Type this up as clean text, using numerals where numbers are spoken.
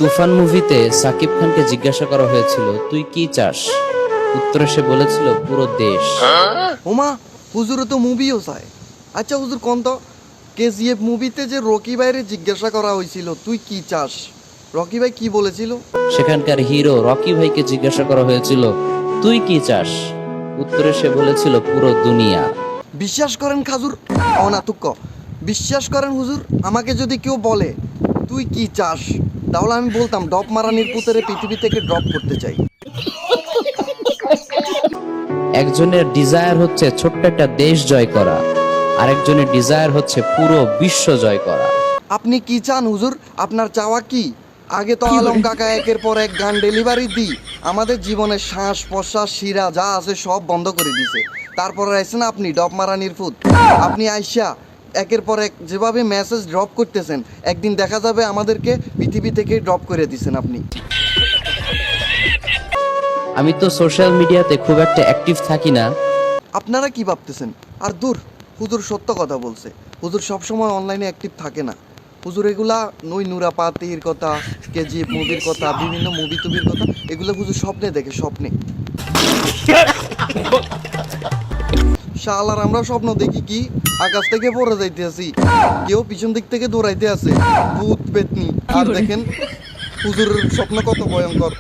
তুফান মুভিতে সাকিব খানকে জিজ্ঞাসা করা হয়েছিল তুই কি চাস, উত্তরে সে বলেছিল পুরো দেশ। ওমা হুজুরও তো মুভিও চায়। আচ্ছা হুজুর কোন তো কেজিএফ মুভিতে যে রকি ভাইরে জিজ্ঞাসা করা হয়েছিল তুই কি চাস, রকি ভাই কি বলেছিল? সেখানকার হিরো রকি ভাইকে জিজ্ঞাসা করা হয়েছিল তুই কি চাস, উত্তরে সে বলেছিল পুরো দুনিয়া। বিশ্বাস করেন খাজুর অনাতুক্য, বিশ্বাস করেন হুজুর, আমাকে যদি কেউ বলে তুই কি চাস, তাহলে আমি বলতাম ডপ মারানির পুতরে পৃথিবী থেকে ড্রপ করতে চাই। একজনের ডিজায়ার হচ্ছে ছোট্ট একটা দেশ জয় করা, আরেকজনের ডিজায়ার হচ্ছে পুরো বিশ্ব জয় করা। আপনি কি চান হুজুর, আপনার চাওয়া কি? আগে তো আলম কাকা একের পর এক গান ডেলিভারি দি আমাদের জীবনের শ্বাস প্রশ্বাস শিরা যা আছে সব বন্ধ করে দিছে। তারপরে আইসেন আপনি ডপ মারানির ফুট, আপনি আইসা একের পর এক যেভাবে মেসেজ ড্রপ করতেছেন, একদিন দেখা যাবে আমাদেরকে পৃথিবী থেকে ড্রপ করে দিছেন আপনি। আমি তো সোশ্যাল মিডিয়াতে খুব একটা অ্যাক্টিভ থাকি না। আপনারা কি ভাবতেছেন? আর দূর, হুজুর সত্য কথা বলছে, হুজুর সবসময় অনলাইনে অ্যাক্টিভ থাকে না। হুজুর এগুলা নই নুরাপাতির কথা, কেজিএফ মুভির কথা, বিভিন্ন মুভি টুভির কথা, এগুলো হুজুর স্বপ্নে দেখে, স্বপ্নে। শালার আমরা স্বপ্ন দেখি কি আকাশ থেকে পড়ে যাইতে আছি, কেউ পিছন দিক থেকে দৌড়াইতে আছে, ভূত পেতনি। আর দেখেন হুজুরের স্বপ্ন কত ভয়ঙ্কর।